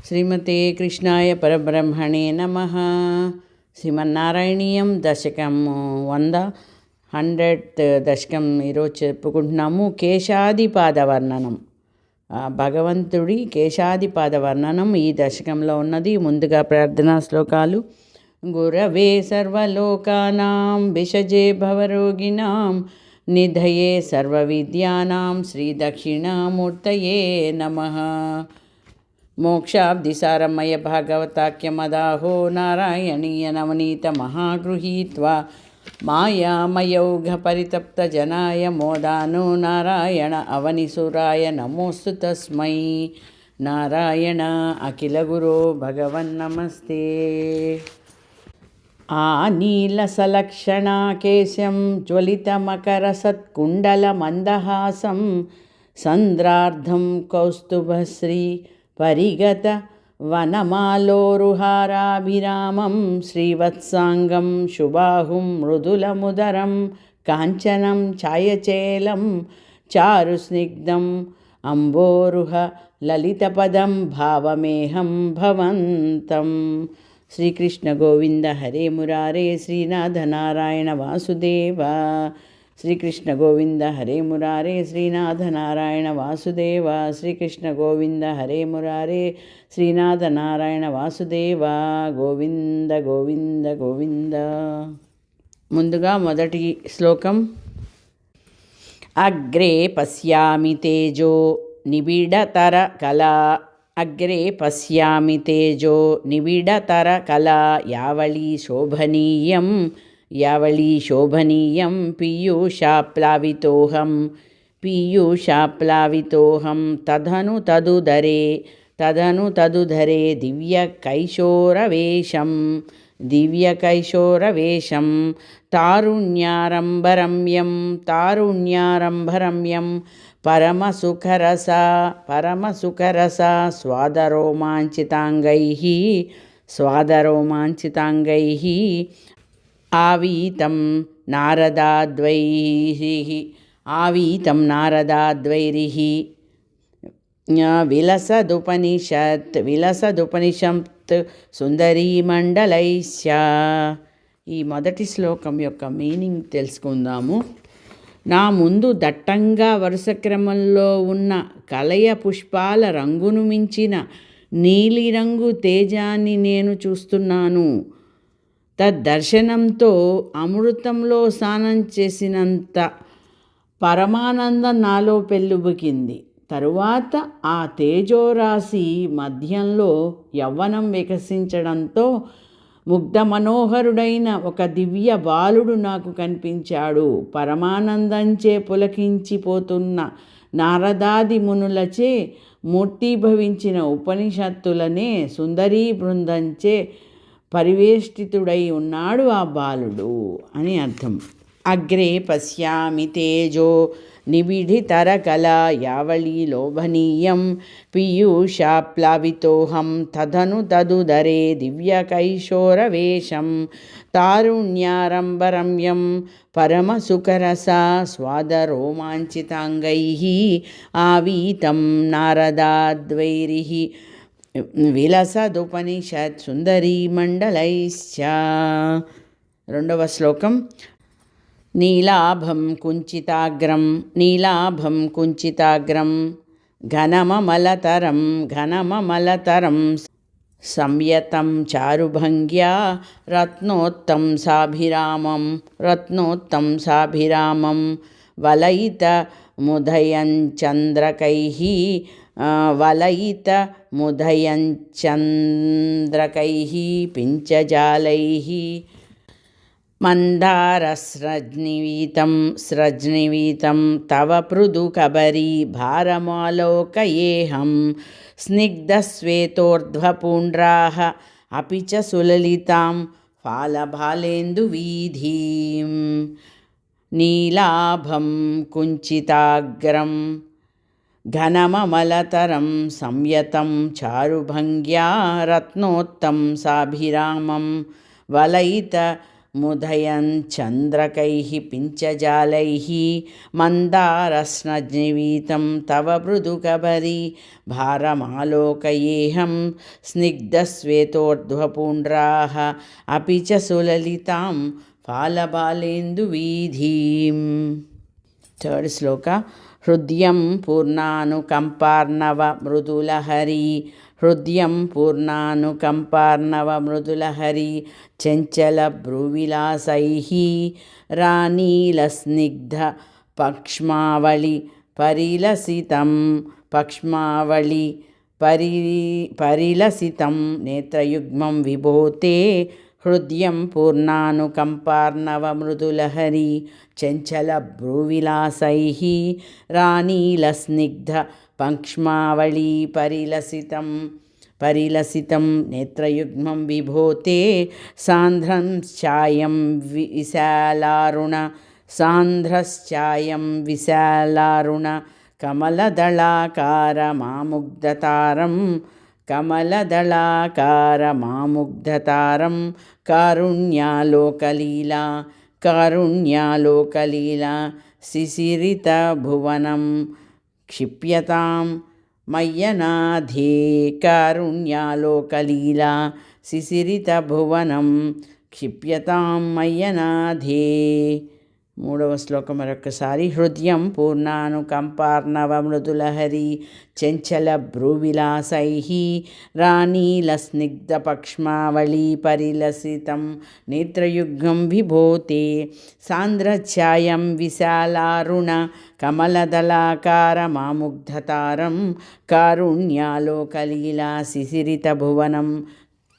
శ్రీమతే కృష్ణాయ పరబ్రహ్మణే నమః. శ్రీమన్నారాయణీయం దశకం 100th దశకం ఈరోజు చెప్పుకుంటున్నాము. కేశాదిపాద వర్ణనం, భగవంతుడి కేశాదిపాద వర్ణనం ఈ దశకంలో ఉన్నది. ముందుగా ప్రార్థనా శ్లోకాలు. గురవే సర్వలోకానాం విషజే భవరోగిణాం నిధయే సర్వవిద్యానాం శ్రీదక్షిణామూర్తయే నమః. మోక్షాబ్దిసారమయ భాగవతాఖ్యమదాహో నారాయణీయ నవనీత మహాగృహీత్వా మాయామయౌఘ పరితప్త జనాయ మోదానో నారాయణ అవనిసురాయ నమోస్తు తస్మై. నారాయణ అఖిల గురో భగవన్ నమస్తే. ఆనీలసలక్షణాకేశం జ్వలితమకరసత్కుండలమందహాసం సంద్రార్ధం కౌస్తుభశ్రీ పరిగత వనమాలోరుహారాభిరామం శ్రీవత్సాంగం శుబాహుం మృదులముదరం కాంచనం ఛాయచేలం చారుస్నిగ్ధం అంబోరుహ లలితపదం భావమేహం భవంతం. శ్రీకృష్ణ గోవింద హరే మురారే శ్రీనాథ నారాయణ వాసుదేవ. శ్రీకృష్ణ గోవింద హరే మురారే శ్రీనాథ నారాయణ వాసుదేవ. శ్రీకృష్ణ గోవింద హరే మురారే శ్రీనాథ నారాయణ వాసుదేవ. గోవింద గోవింద గోవింద. ముందుగా మొదటి శ్లోకం. అగ్రే పశ్యామి తేజో నిబిడతర కళా. అగ్రే పశ్యామి తేజో నిబిడతర కళా యావళీ శోభనీయం యావళీ శోభనీయం పీయూషాప్లావితోహం పీయూషాప్లావితోహం తదను తదుధరే దివ్యకైశోరవేషం దివ్యకైశోరవేషం తారుణ్యారంభరమ్యం తారుణ్యారంభరమ్యం పరమసుఖరస స్వాదరోమాంచితాంగైః ఆవీతం నారదాద్వైరిః విలసదుపనిషత్ సుందరీమండలైశ్చ. ఈ మొదటి శ్లోకం యొక్క మీనింగ్ తెలుసుకుందాము. నా ముందు దట్టంగా వరుస క్రమంలో ఉన్న కలయ పుష్పాల రంగును మించిన నీలిరంగు తేజాన్ని నేను చూస్తున్నాను. తద్దర్శనంతో అమృతంలో స్నానం చేసినంత పరమానందం నాలో పెళ్ళుబుకింది. తరువాత ఆ తేజోరాశి మధ్యంలో యవ్వనం వికసించడంతో ముగ్ధ మనోహరుడైన ఒక దివ్య బాలుడు నాకు కనిపించాడు. పరమానందంచే పులకించిపోతున్న నారదాది మునులచే మూర్తీభవించిన ఉపనిషత్తులనే సుందరీ బృందంచే పరివేష్టితుడై ఉన్నాడు ఆ బాలుడు అని అర్థం. అగ్రే పశ్యామి తేజో నిబిడితరకలా యావళీ లోభనీయం పీయూషాప్లావితోహం తదుధరే దివ్యకైశోరవేషం తారుణ్యారంభరమ్యం పరమసుఖరస స్వాదరోమాంచితాంగైః ఆవీతం నారదాద్వైరిః విలసదుపనిషత్ సుందరీమండలైశ్చ. రెండవ శ్లోకం. నీలాభం కుంచితాగ్రం ఘనమమలతరం సంయతం చారుభంగ్యా రత్నోత్తం సాభిరామం వలయిత ముదయంచంద్రకైః పించజాలైః మందారస్రజ్నివీతం తవ పృదుకబరీ భారమాలోకయేహం స్నిగ్ధశ్వేతోర్ధ్వపుండ్రాః అపి చ సులలితాం ఫాలభాలేందువీధీం. నీలాభం కుంచితాగ్రం ఘనమమలతరం సంయతం చారుభంగ్యా రత్నోత్తం సాభిరామం వలయిత मुदयञ्चन्द्रकैः पिञ्चजालैः मन्दारस्नग्निवीतं तव मृदुकबरी भारमालोकयेऽहं स्निग्धश्वेतोर्ध्वपुण्ड्राः अपि च सुललितां फालबालेन्दुवीधीम्. थर्ड श्लोक. हृद्यं पूर्णानुकम्पार्णव मृदुलहरी हृद्यं पूर्णानुकम्पार्णव मृदुलहरी चञ्चलभ्रुविलासैः रानीलस्निग्ध पक्ष्मावळि परिलसितं परिलसितं नेत्रयुग्मं विभोते हृद्यं पूर्णानुकम्पार्णव मृदुलहरी चञ्चलभ्रुविलासैः रानीलस्निग्ध पक्ष्मावळि परिलसितं नेत्रयुग्मं विभोते सान्द्रश्चायं विशालारुण कमलदलाकारमामुग्धतारं कारुण्यालोकलीला शिशिरितभुवनं क्षिप्यतां मय्यनाधे कारुण्यालोकलीला शिशिरितभुवनं क्षिप्यतां मय्यनाधे. మూడవ శ్లోకం మరొకసారి. హృదయం పూర్ణానుకంపార్ణవ మృదులహరి చంచల భ్రువిలాసైః రానీలస్నిగ్ధపక్ష్మావళి పరిలసితం నేత్రయుగ్మం విభోతే సాంద్రఛాయం విశాలారుణ కమలదళాకారమాముగ్ధతారం కారుణ్యాలోకలీలా శిశిరితభువనం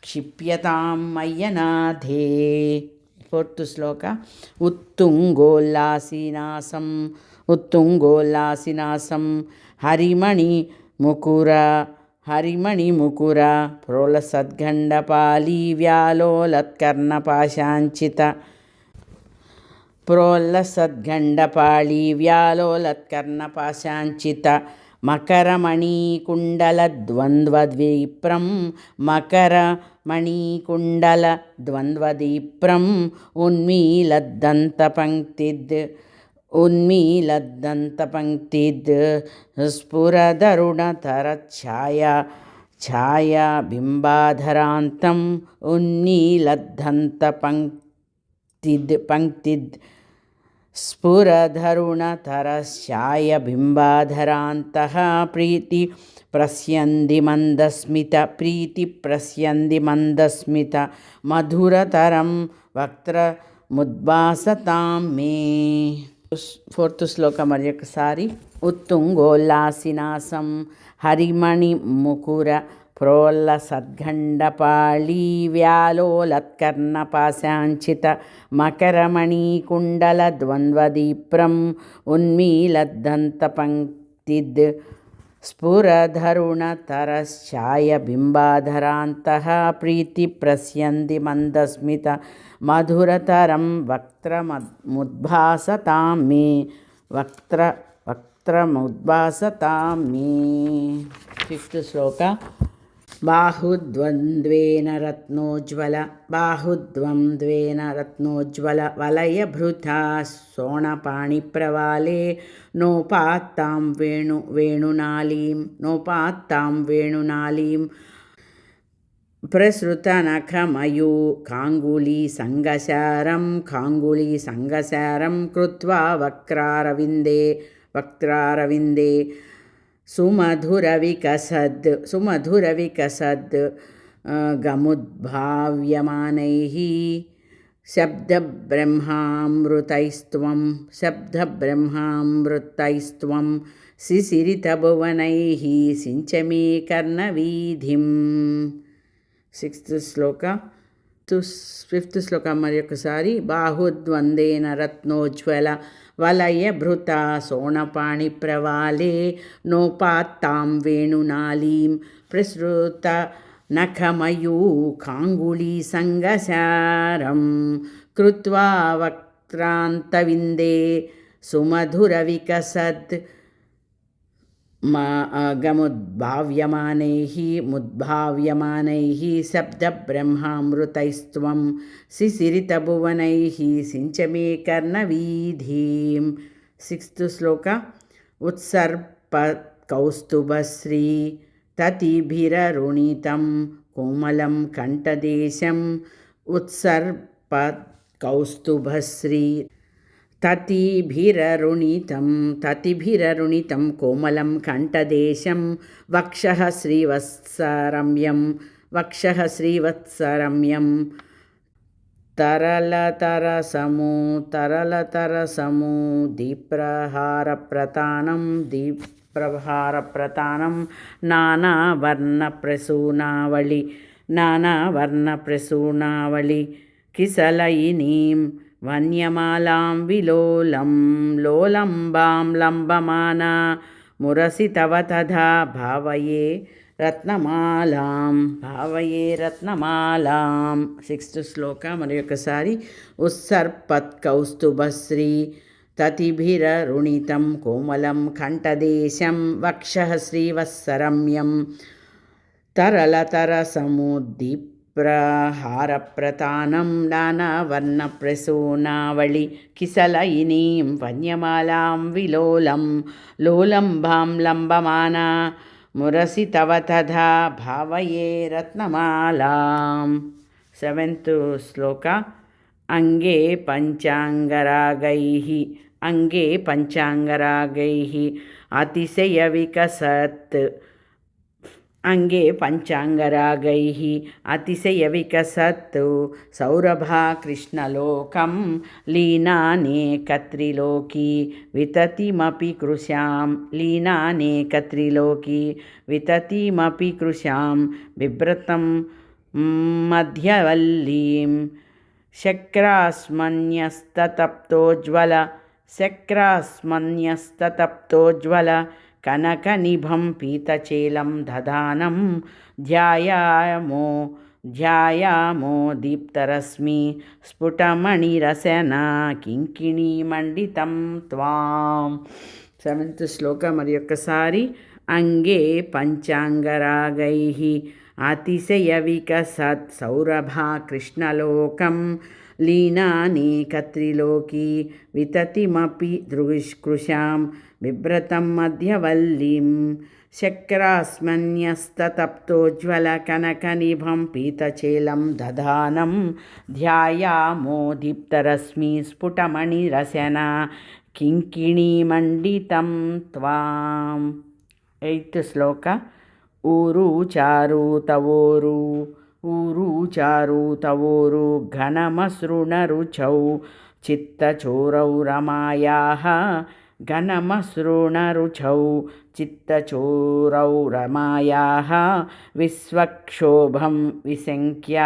క్షిప్యతాం మయ్యనాథే. ఫోర్త్ శ్లోక. ఉత్తుంగోల్లాసినాసం హరిమణిముకుర ప్రోలసద్గండపాళీ వ్యాలోలత్కర్ణపాశాంచిత మకరమణీకుండలద్వంద్వద్విప్రం ఉన్మీలద్దంతపంక్తిద్ స్ఫురదరుణతరఛాయాబింబాధరాంతం ఉన్మీలద్దంతపంక్తిద్ స్ఫురధరుణతరశ్చాయబింబాధరాन्तः ప్రీతి ప్రస్యంది మందస్మిత మధురతరం వక్త్రముద్భాసతాం మే. ఫోర్త్ శ్లోక మరొకసారి. ఉత్తుంగోల్లాసినాసం హరిమణిముకుర ప్రోల్లసద్గండపాళీ వ్యాలోలత్కర్ణపాశాంచిత మకరమణీకుండలద్వంద్వదీప్రం ఉన్మీలద్దంతపంక్తిద్ స్ఫురధరుణతరశ్చాయబింబాధరాन्तः ప్రీతి ప్రస్యంది మందస్మిత మధురతరం వక్త్రముద్భాసతాం మే. వక్త్రముద్భాసతాం మే. ఫిఫ్త్ శ్లోక. బాహుద్వంద్వేన రత్నోజ్వల వలయభృతా శోణపాణిప్రవాళే నోపాత్తాం వేణునాళీం ప్రసృతనఖమయూ కాంగుళీసంగసారం కృత్వా వక్త్రారవిందే సుమధురవికసద్ గముద్భావ్యమానైః శబ్దబ్రహ్మామృతైస్త్వం శిశిరితభువనైః సించమే కర్ణవీధిం. సిక్స్త్ శ్లోక. ఫిఫ్త్ శ్లోక మరొకసారి. బాహుద్వందేన రత్నోజ్వల వలయభృతా శోణపాణిప్రవాళే నోపాత్తాం వేణునాళీం ప్రసృత నఖమయూఖాంగుళీసంగసారం కృత్వా వక్త్రాంతవిందే సుమధురవికసద్ गमुद्भाव्यमानैः मुद्भाव्यमानैः शब्दब्रह्मामृतैस्त्वं शिशिरितभुवनैः सिञ्च मे कर्णवीधिं. 6th श्लोक. उत्सर्पकौस्तुभश्री ततिभिररुणितं कोमलं कण्ठदेशम्. उत्सर्पकौस्तुभश्री ततिभिररुणितं कोमलं कण्ठदेशं. वक्षः श्रीवत्सरम्यं तरलतरसमु दीप्रहारप्रतानं नानावर्णप्रसूनावळि किसलयिनीं वन्यमालां विलोलं लोलम्बां लम्बमाना मुरसि तव तथा भावये रत्नमालां. 6th శ్లోక మరొకసారి. उत्सर्पत्कौस्तुभश्री ततिभिररुणितं कोमलं कण्ठदेशं. वक्षः श्रीवत्सरम्यं तरलतरसमुद्दीप्रहारप्रतानं नानावर्णप्रसूनावळि किसलयिनीं वन्यमालां विलोलं लोलम्बां लम्बमाना मुरसि तव तथा भावये रत्नमालां. 7th श्लोक. अंगे पंचांगरागैः अतिशयविकसत् सौरभा कृष्णलोकं लीनानेकत्रिलोकी विततिमपि कृशां बिभ्रतं मध्यवल्लीं. शक्रास्मन्यस्ततप्तोज्ज्वल कनकनिभं पीतचेलं दधानं. ध्यायामो दीप्तरश्मि स्फुटमणिरसना किङ्किणीमण्डितं त्वां. 7th శ్లోక మరొకసారి. अंगे पंचांगरागैः अतिशयविकसत् सौरभा कृष्णलोकं लीनानेकत्रिलोकी विततिमपि दृष्कृशां बिभ्रतं मध्यवल्लीं. शक्रास्मन्यस्ततप्तोज्ज्वलकनकनिभं पीतचेलं दधानं. ध्यायामो दीप्तरश्मि स्फुटमणिरसना किङ्किणीमण्डितं त्वां. 8th శ్లోక. ऊरू चारू तवोरू घनमसृणरुचौ चित्तचोरौ रमायाः विश्वक्षोभं विसङ्ख्य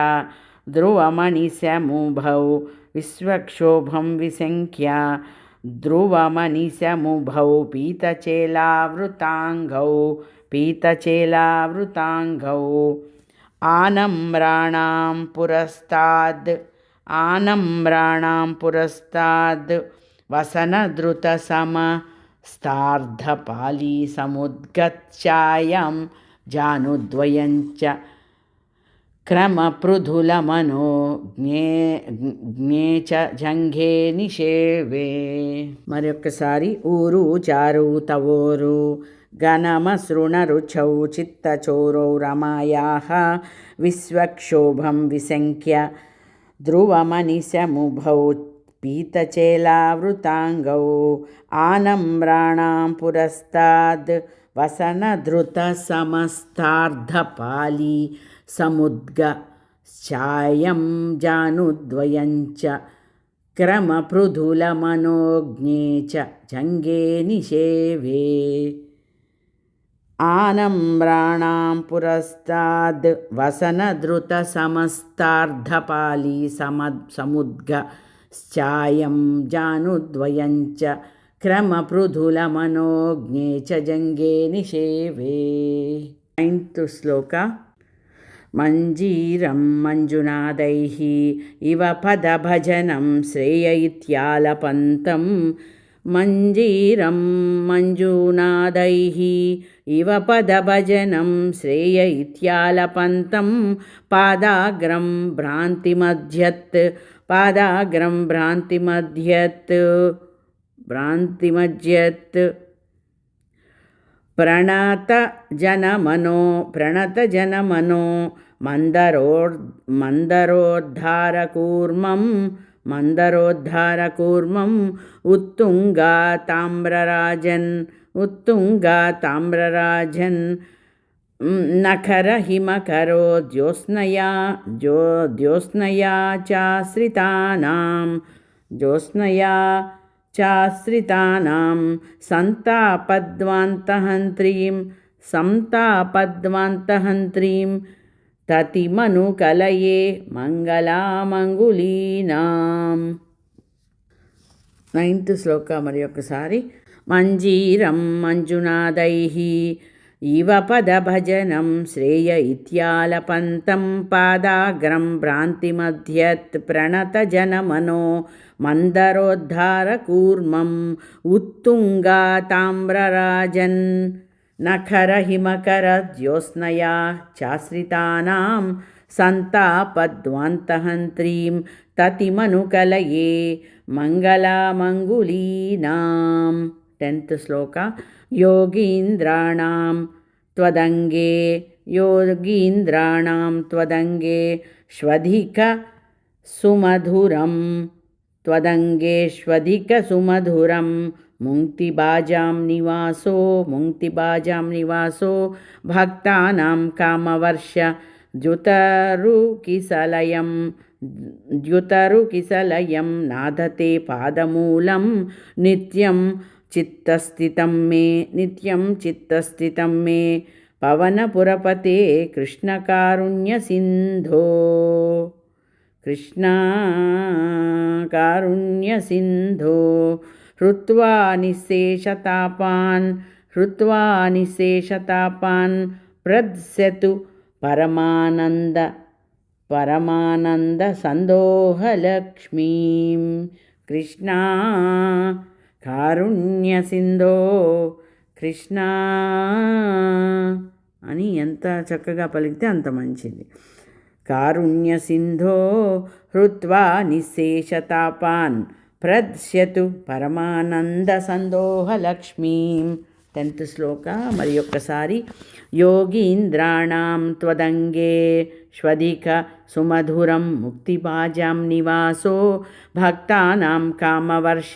ध्रुवमणिसमुभौ पीतचेलावृताङ्गौ आनम्राणां पुरस्ताद् वसनद्रुतसमस्तार्धपाली समुद्गच्छायां जानुद्वयञ्च क्रमपृथुलमनोज्ञे च जङ्घे निषेवे. మరొకసారి. ఊరు చారు తవోరు घनमसृणरुचौ चित्तचोरौ रमायाः विश्वक्षोभं विसङ्ख्य ध्रुवमणिसमुभौ पीतचेलावृताङ्गौ आनम्राणां पुरस्ताद् वसनधृतसमस्तार्धपाली समुद्गच्छायं जानुद्वयञ्च क्रमपृथुलमनोज्ञे च जङ्घे निषेवे. आनम्राणां पुरस्ताद् वसनधृतसमस्तार्धपाली समुद्गच्छायं जानुद्वयञ्च क्रमपृथुलमनोज्ञे च जङ्घे निषेवे. 9th శ్లోక. मञ्जीरं मञ्जुनादैः इव पदभजनं श्रेय इत्यालपन्तं మంజీరం మంజునాदैः ఇవ పదభజనం శ్రేయ ఇత్యాలపంతం పాదాగ్రం భ్రాంతిమధ్యత్ ప్రణతజనమనో మందరోద్ధారకూర్మం ఉత్తుంగా తామ్రరాజన్ నఖర హిమకరో జ్యోత్స్నయా చాశ్రితానాం సంతాపద్వాంతహంత్రీం తతిమనుకలయే మంగళామంగులీనాం. 9th శ్లోక మరి ఒకసారి. మంజీరం మంజునాदैः ఇవ పదభజనం శ్రేయ ఇత్యాలపంతం పాదాగ్రం భ్రాంతిమధ్యత్ ప్రణతజనమనో మందరోద్ధారకూర్మం ఉత్తుంగా తామ్రరాజన్ నఖరహిమకర జ్యోత్స్నయా చాశ్రితానాం సంతాపద్వాంతహంత్రీం తతిమనుకలయే మంగళామంగులీనాం. 10th శ్లోక. యోగీంద్రాణం త్వదంగే ష్వధిక సుమధురం ముంక్తిబాజాం నివాసో భక్తానాం కామవర్ష ద్యుతరుకిసలయం నాదతే పాదమూలం నిత్యం చిత్తస్థితం మే పవనపురపతే కృష్ణకారుణ్యసింధో హృత్వా నిశేషతాపాన్ ప్రద్స్యతు పరమానంద సందోహలక్ష్మీం. కృష్ణా కారుణ్యసింధో కృష్ణ అని ఎంత చక్కగా పలికితే అంత మంచిది. కారుణ్యసింధో హృత్వా నిశేషతాపాన్ ప్రద్స్యతు పరమానంద సందోహలక్ష్మీం. 10th శ్లోక మరి ఒక్కసారి. యోగీంద్రాణం త్వదంగే ష్వధిక సుమధురం ముక్తిబాజాం నివాసో భక్తానాం కామవర్ష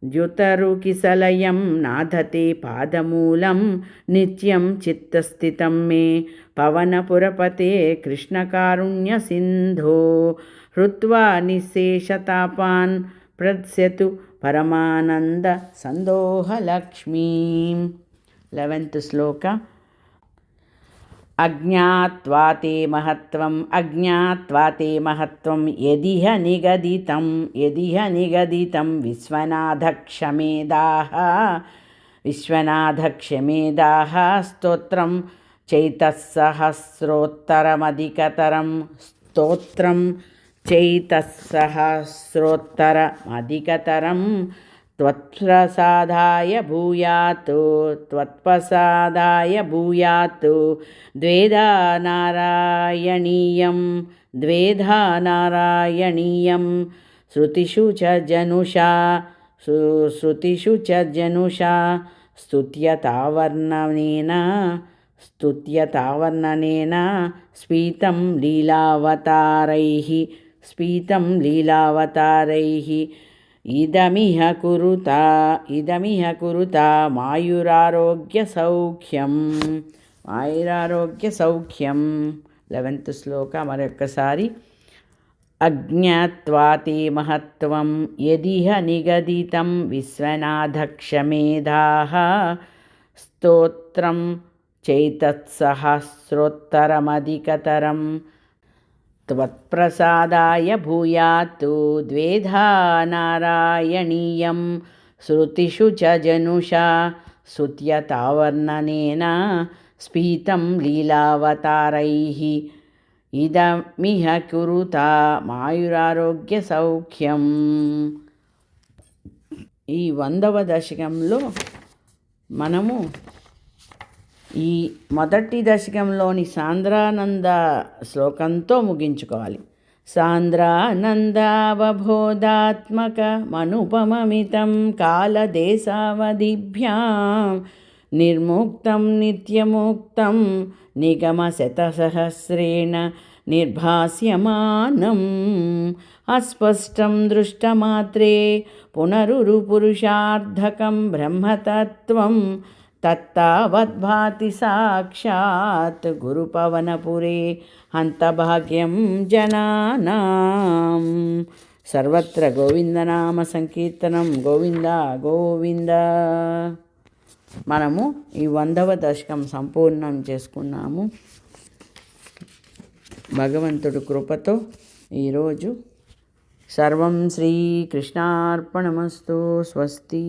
ద్యుతరుకిసలయం నాదతే పాదమూలం నిత్యం చిత్తస్థితం మే పవనపురపతే కృష్ణకారుణ్యసింధో హృత్వా నిశేషతాపాన్ ప్రద్స్యతు పరమానంద సందోహలక్ష్మీం. 11th శ్లోక. అజ్ఞాత్వా తే మహత్వం యదిహ నిగదితం విశ్వనాథక్షమేదాః స్తోత్రం చైతసహస్రోత్తరమధికతరం త్వత్ప్రసాదాయ భూయాత్ ద్వేధా నారాయణీయం శృతిషు చ జనుషా స్తుత్యతావర్ణనేన స్ఫీతం లీలావతారైః ఇదమిహ కురుత మాయురారోగ్య సౌఖ్యం. 11th శ్లోక మరొక్కసారి. అజ్ఞాత్వా తే మహత్వం యదిహ నిగదితం విశ్వనాథక్షమేధాః స్తోత్రం చైతత్సహస్రోత్తరమధికతరం త్వత్ప్రసాదాయ భూయాత్ ద్వేధా నారాయణీయం శృతిషు చ జనుషా స్తుత్యతావర్ణనేన స్ఫీతం లీలావతారైః ఇదమిహ కురుత మాయురారోగ్య సౌఖ్యం. ఈ 100వ దశకంలో మనము ఈ మొదటి దశకంలోని సాంద్రానంద శ్లోకంతో ముగించుకోవాలి. సాంద్రానందావబోధాత్మకమనుపమమితం కాలదేశావధిభ్యాం నిర్ముక్తం నిత్యముక్తం నిగమశతసహస్రేణ నిర్భాస్యమానం అస్పష్టం దృష్టమాత్రే పునరురుపురుషార్థకం బ్రహ్మతత్వం తత్తావద్భాతి సాక్షాత్ గురుపవనపురే హంతభాగ్యం జనానాం. సర్వత్ర గోవిందనామ సంకీర్తనం. గోవింద గోవింద. మనము ఈ 100వ దశకం సంపూర్ణం చేసుకున్నాము. భగవంతుడి కృపతో ఈరోజు సర్వం శ్రీకృష్ణార్పణమస్తు. స్వస్తి.